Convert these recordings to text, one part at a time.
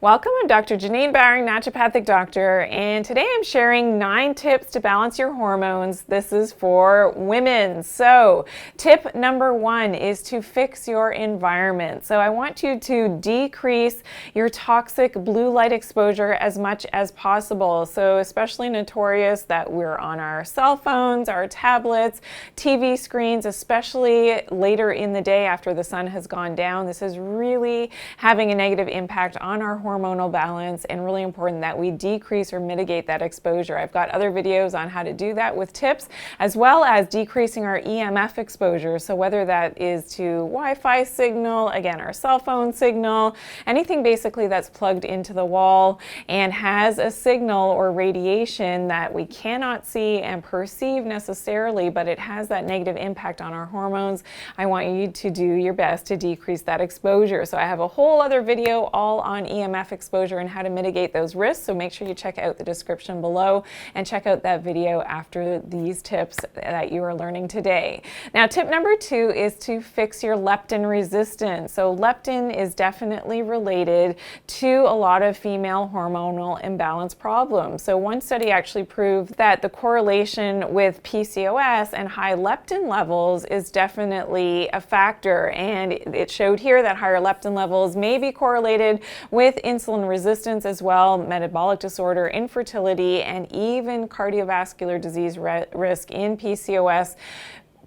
Welcome, I'm Dr. Janine Bowring, naturopathic doctor, and today I'm sharing 9 tips to balance your hormones. This is for women. So tip number 1 is to fix your environment. So I want you to decrease your toxic blue light exposure as much as possible. So especially notorious that we're on our cell phones, our tablets, TV screens, especially later in the day after the sun has gone down. This is really having a negative impact on our hormonal balance, and really important that we decrease or mitigate that exposure. I've got other videos on how to do that with tips, as well as decreasing our EMF exposure. So whether that is to Wi-Fi signal, again, our cell phone signal, anything basically that's plugged into the wall and has a signal or radiation that we cannot see and perceive necessarily, but it has that negative impact on our hormones. I want you to do your best to decrease that exposure. So I have a whole other video all on EMF exposure and how to mitigate those risks. So make sure you check out the description below and check out that video after these tips that you are learning today. Now, tip number 2 is to fix your leptin resistance. So leptin is definitely related to a lot of female hormonal imbalance problems. So one study actually proved that the correlation with PCOS and high leptin levels is definitely a factor, and it showed here that higher leptin levels may be correlated with insulin resistance as well, metabolic disorder, infertility, and even cardiovascular disease risk in PCOS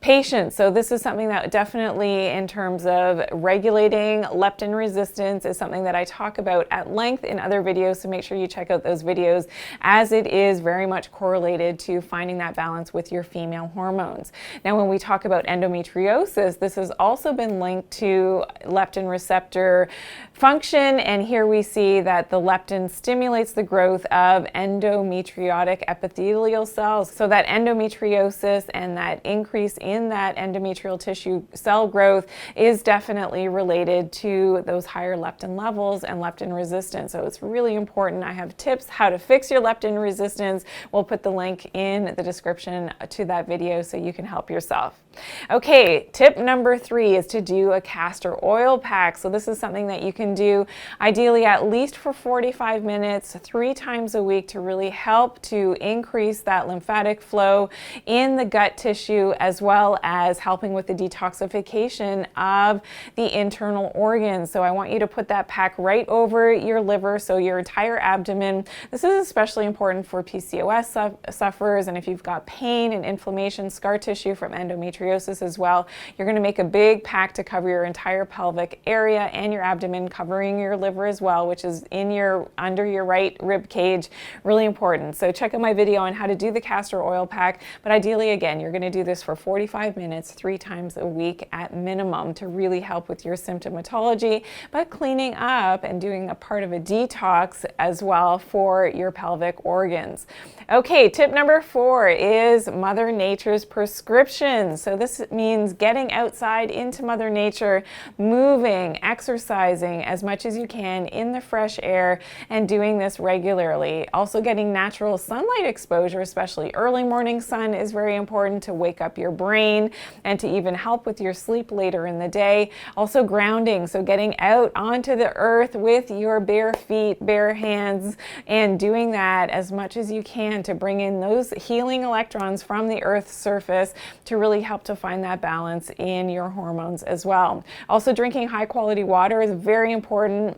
patients. So this is something that definitely, in terms of regulating leptin resistance, is something that I talk about at length in other videos. So make sure you check out those videos, as it is very much correlated to finding that balance with your female hormones. Now, when we talk about endometriosis, this has also been linked to leptin receptor function. And here we see that the leptin stimulates the growth of endometriotic epithelial cells. So that endometriosis and that increase in that endometrial tissue cell growth is definitely related to those higher leptin levels and leptin resistance. So it's really important. I have tips how to fix your leptin resistance. We'll put the link in the description to that video so you can help yourself. Okay, tip number 3 is to do a castor oil pack. So this is something that you can do ideally at least for 45 minutes, 3 times a week, to really help to increase that lymphatic flow in the gut tissue, as well as helping with the detoxification of the internal organs. So I want you to put that pack right over your liver, so your entire abdomen. This is especially important for PCOS sufferers, and if you've got pain and inflammation, scar tissue from endometriosis as well, you're going to make a big pack to cover your entire pelvic area and your abdomen, covering your liver as well, which is under your right rib cage. Really important. So check out my video on how to do the castor oil pack, but ideally, again, you're going to do this for 45 minutes, 3 times a week at minimum, to really help with your symptomatology, but cleaning up and doing a part of a detox as well for your pelvic organs. Okay, tip number 4 is Mother Nature's prescription. So this means getting outside into Mother Nature, moving, exercising as much as you can in the fresh air, and doing this regularly. Also getting natural sunlight exposure, especially early morning sun, is very important to wake up your brain and to even help with your sleep later in the day. Also grounding, so getting out onto the earth with your bare feet, bare hands, and doing that as much as you can to bring in those healing electrons from the earth's surface to really help to find that balance in your hormones as well. Also, drinking high quality water is very important.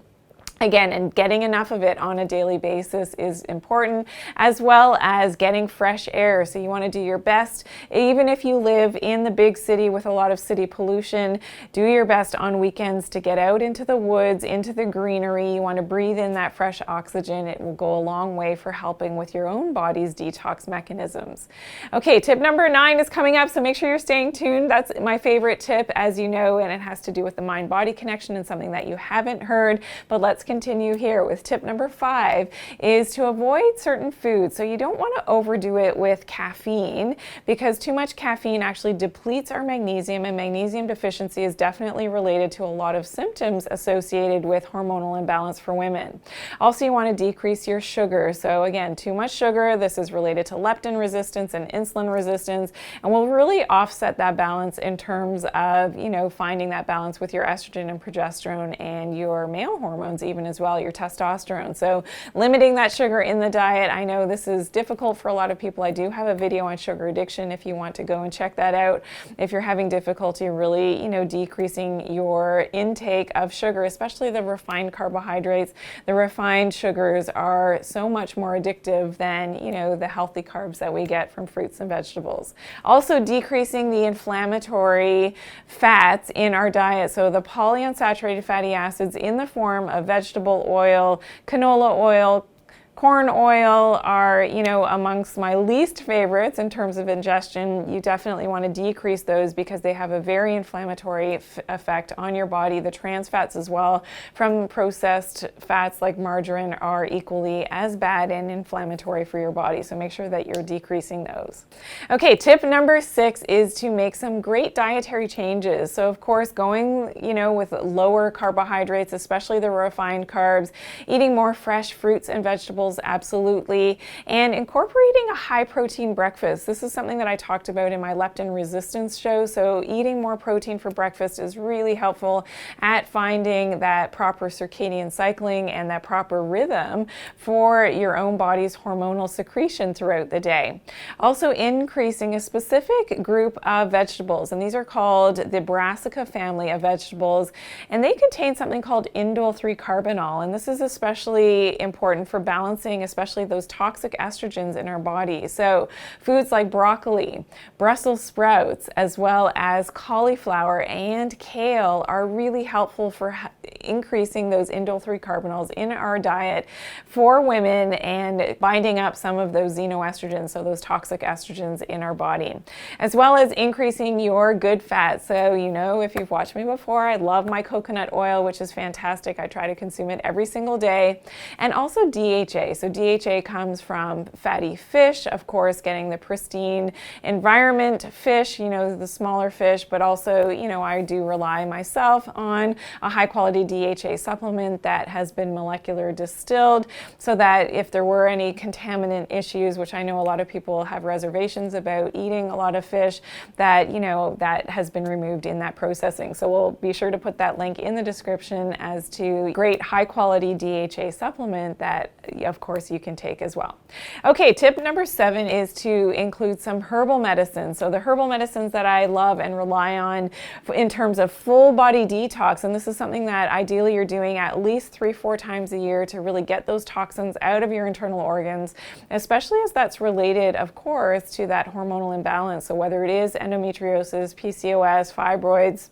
Again, and getting enough of it on a daily basis is important, as well as getting fresh air. So you want to do your best, even if you live in the big city with a lot of city pollution, do your best on weekends to get out into the woods, into the greenery. You want to breathe in that fresh oxygen. It will go a long way for helping with your own body's detox mechanisms. Okay, tip number 9 is coming up, so make sure you're staying tuned. That's my favorite tip, as you know, and it has to do with the mind-body connection and something that you haven't heard, but let's continue here with tip number 5 is to avoid certain foods. So you don't want to overdo it with caffeine, because too much caffeine actually depletes our magnesium, and magnesium deficiency is definitely related to a lot of symptoms associated with hormonal imbalance for women. Also, you want to decrease your sugar. So again, too much sugar, this is related to leptin resistance and insulin resistance, and will really offset that balance in terms of, finding that balance with your estrogen and progesterone and your male hormones even estrogen as well, your testosterone. So limiting that sugar in the diet. I know this is difficult for a lot of people. I do have a video on sugar addiction if you want to go and check that out. If you're having difficulty really, decreasing your intake of sugar, especially the refined carbohydrates, the refined sugars are so much more addictive than, the healthy carbs that we get from fruits and vegetables. Also decreasing the inflammatory fats in our diet. So the polyunsaturated fatty acids in the form of vegetable oil, canola oil, corn oil are, amongst my least favorites in terms of ingestion. You definitely want to decrease those because they have a very inflammatory effect on your body. The trans fats as well from processed fats like margarine are equally as bad and inflammatory for your body. So make sure that you're decreasing those. Okay, tip number 6 is to make some great dietary changes. So of course, going, with lower carbohydrates, especially the refined carbs, eating more fresh fruits and vegetables, absolutely, and incorporating a high protein breakfast. This is something that I talked about in my leptin resistance show. So eating more protein for breakfast is really helpful at finding that proper circadian cycling and that proper rhythm for your own body's hormonal secretion throughout the day. Also increasing a specific group of vegetables, and these are called the brassica family of vegetables, and they contain something called indole 3-carbinol, and this is especially important for balancing especially those toxic estrogens in our body. So foods like broccoli, Brussels sprouts, as well as cauliflower and kale are really helpful for increasing those indole 3-carbinols in our diet for women and binding up some of those xenoestrogens, so those toxic estrogens in our body, as well as increasing your good fat. So, if you've watched me before, I love my coconut oil, which is fantastic. I try to consume it every single day. And also DHA. So DHA comes from fatty fish, of course, getting the pristine environment fish, the smaller fish, but also, I do rely myself on a high quality DHA supplement that has been molecular distilled so that if there were any contaminant issues, which I know a lot of people have reservations about eating a lot of fish, that, that has been removed in that processing. So we'll be sure to put that link in the description as to great high quality DHA supplement that, of course, you can take as well. Okay, tip number 7 is to include some herbal medicines. So the herbal medicines that I love and rely on in terms of full body detox, and this is something that ideally you're doing at least 3-4 times a year to really get those toxins out of your internal organs, especially as that's related, of course, to that hormonal imbalance. So whether it is endometriosis, PCOS, fibroids,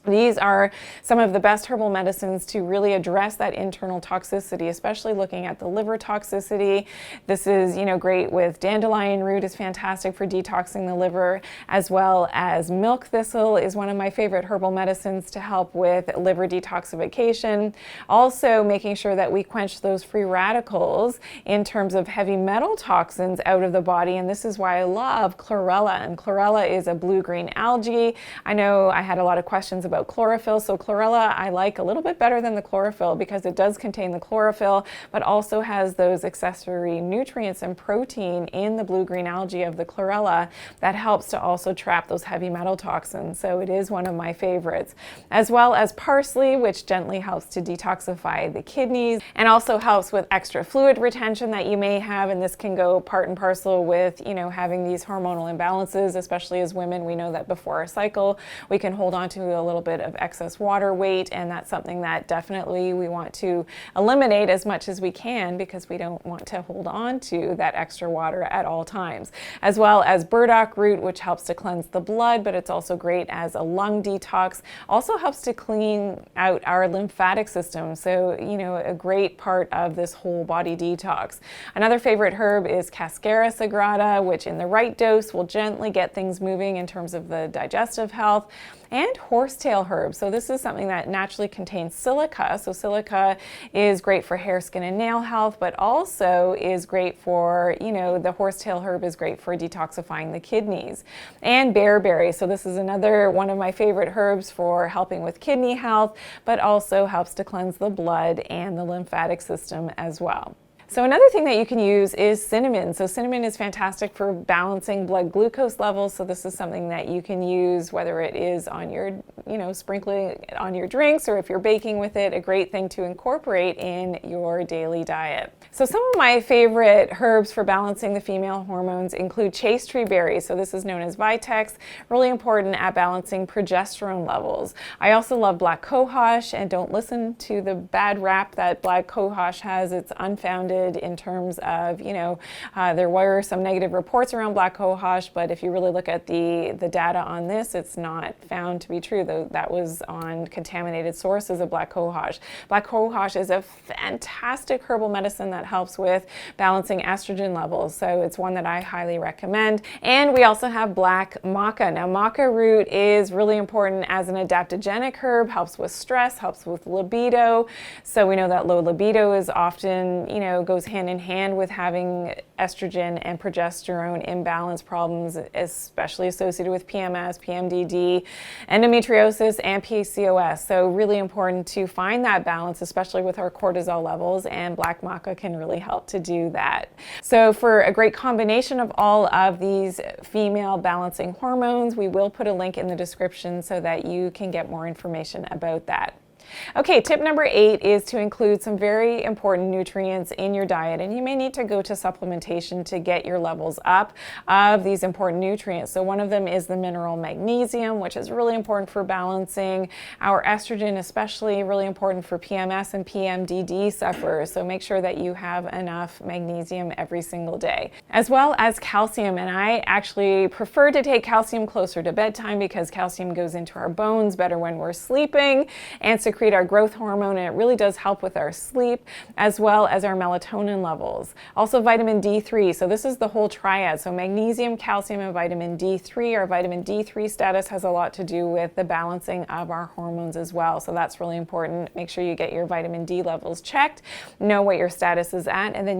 these are some of the best herbal medicines to really address that internal toxicity, especially looking at the liver toxicity. This is, great with dandelion root is fantastic for detoxing the liver, as well as milk thistle is one of my favorite herbal medicines to help with liver detoxification. Also making sure that we quench those free radicals in terms of heavy metal toxins out of the body. And this is why I love chlorella. And chlorella is a blue-green algae. I know I had a lot of questions about chlorophyll. So chlorella I like a little bit better than the chlorophyll because it does contain the chlorophyll, but also has those accessory nutrients and protein in the blue-green algae of the chlorella that helps to also trap those heavy metal toxins. So it is one of my favorites, as well as parsley, which gently helps to detoxify the kidneys and also helps with extra fluid retention that you may have. And this can go part and parcel with, having these hormonal imbalances, especially as women. We know that before our cycle, we can hold on to a little bit of excess water weight, and that's something that definitely we want to eliminate as much as we can because we don't want to hold on to that extra water at all times. As well as burdock root, which helps to cleanse the blood, but it's also great as a lung detox. Also helps to clean out our lymphatic system. So, a great part of this whole body detox. Another favorite herb is Cascara sagrada, which in the right dose will gently get things moving in terms of the digestive health. And horsetail herbs. So this is something that naturally contains silica. So silica is great for hair, skin, and nail health, but also is great for, the horsetail herb is great for detoxifying the kidneys. And bearberry. So this is another one of my favorite herbs for helping with kidney health, but also helps to cleanse the blood and the lymphatic system as well. So another thing that you can use is cinnamon. So cinnamon is fantastic for balancing blood glucose levels. So this is something that you can use, whether it is on your, sprinkling it on your drinks, or if you're baking with it, a great thing to incorporate in your daily diet. So some of my favorite herbs for balancing the female hormones include chaste tree berries. So this is known as Vitex, really important at balancing progesterone levels. I also love black cohosh, and don't listen to the bad rap that black cohosh has. It's unfounded in terms of, there were some negative reports around black cohosh, but if you really look at the data on this, it's not found to be true, though that was on contaminated sources of black cohosh. Black cohosh is a fantastic herbal medicine that helps with balancing estrogen levels, so it's one that I highly recommend. And we also have black maca. Now, maca root is really important as an adaptogenic herb, helps with stress, helps with libido. So we know that low libido is often, goes hand in hand with having estrogen and progesterone imbalance problems, especially associated with PMS, PMDD, endometriosis, and PCOS. So really important to find that balance, especially with our cortisol levels, and black maca can really help to do that. So for a great combination of all of these female balancing hormones, we will put a link in the description so that you can get more information about that. Okay, tip number 8 is to include some very important nutrients in your diet, and you may need to go to supplementation to get your levels up of these important nutrients. So one of them is the mineral magnesium, which is really important for balancing our estrogen, especially really important for PMS and PMDD sufferers. So make sure that you have enough magnesium every single day, as well as calcium. And I actually prefer to take calcium closer to bedtime because calcium goes into our bones better when we're sleeping and secrete our growth hormone, and it really does help with our sleep as well as our melatonin levels. Also vitamin D3, so this is the whole triad. So magnesium, calcium, and vitamin D3. Our vitamin D3 status has a lot to do with the balancing of our hormones as well. So that's really important. Make sure you get your vitamin D levels checked, know what your status is at, and then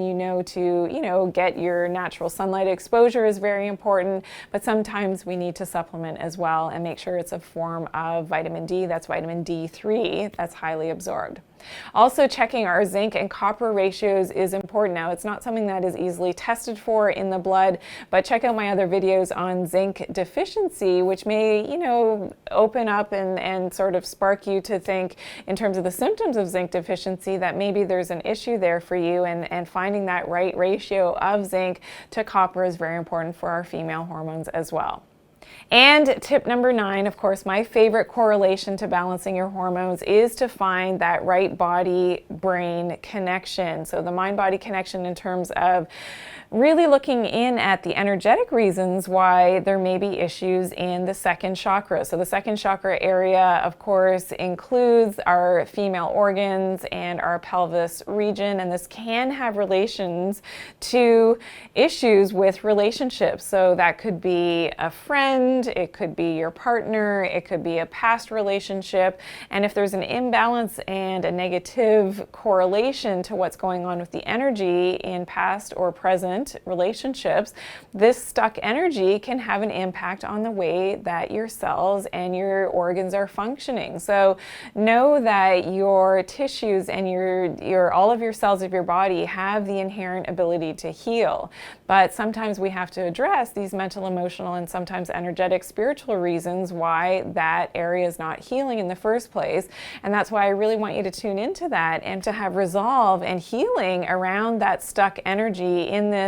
to get your natural sunlight exposure is very important, but sometimes we need to supplement as well and make sure it's a form of vitamin D. That's vitamin D3 that's highly absorbed. Also, checking our zinc and copper ratios is important. Now, it's not something that is easily tested for in the blood, but check out my other videos on zinc deficiency, which may, open up and sort of spark you to think in terms of the symptoms of zinc deficiency that maybe there's an issue there for you, and finding that right ratio of zinc to copper is very important for our female hormones as well. And tip number 9, of course, my favorite correlation to balancing your hormones is to find that right body-brain connection. So the mind-body connection in terms of really looking in at the energetic reasons why there may be issues in the second chakra. So the second chakra area, of course, includes our female organs and our pelvis region, and this can have relations to issues with relationships. So that could be a friend, it could be your partner, it could be a past relationship, and if there's an imbalance and a negative correlation to what's going on with the energy in past or present relationships, this stuck energy can have an impact on the way that your cells and your organs are functioning. So know that your tissues and all of your cells of your body have the inherent ability to heal, but sometimes we have to address these mental, emotional, and sometimes energetic, spiritual reasons why that area is not healing in the first place. And that's why I really want you to tune into that and to have resolve and healing around that stuck energy in this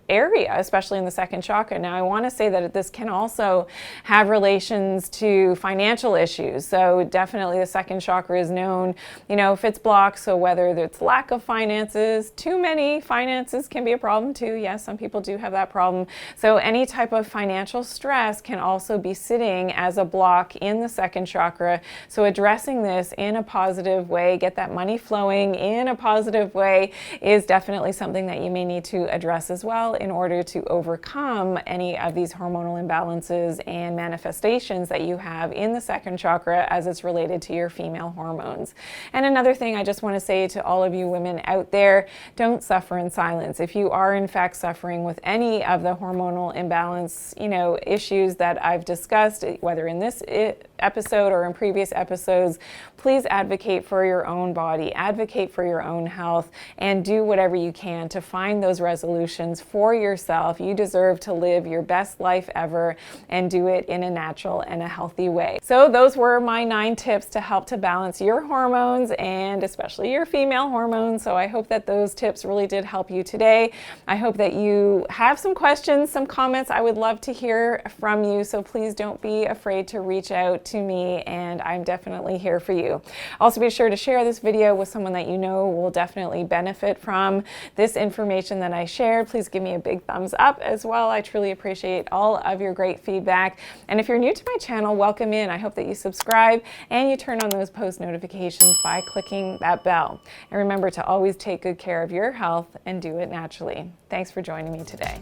area, especially in the second chakra. Now, I want to say that this can also have relations to financial issues. So definitely the second chakra is known, if it's blocked, so whether it's lack of finances, too many finances can be a problem too. Yes, some people do have that problem. So any type of financial stress can also be sitting as a block in the second chakra. So addressing this in a positive way, get that money flowing in a positive way, is definitely something that you may need to address as well in order to overcome any of these hormonal imbalances and manifestations that you have in the second chakra as it's related to your female hormones. And another thing I just want to say to all of you women out there, don't suffer in silence. If you are in fact suffering with any of the hormonal imbalance, issues that I've discussed, whether in this episode or in previous episodes, please advocate for your own body, advocate for your own health, and do whatever you can to find those resolutions for yourself. You deserve to live your best life ever and do it in a natural and a healthy way. So those were my 9 tips to help to balance your hormones, and especially your female hormones. So I hope that those tips really did help you today. I hope that you have some questions, some comments. I would love to hear from you. So please don't be afraid to reach out to me, and I'm definitely here for you. Also, be sure to share this video with someone that you know will definitely benefit from this information that I shared. Please give me a big thumbs up as well. I truly appreciate all of your great feedback. And if you're new to my channel, welcome in. I hope that you subscribe and you turn on those post notifications by clicking that bell. And remember to always take good care of your health and do it naturally. Thanks for joining me today.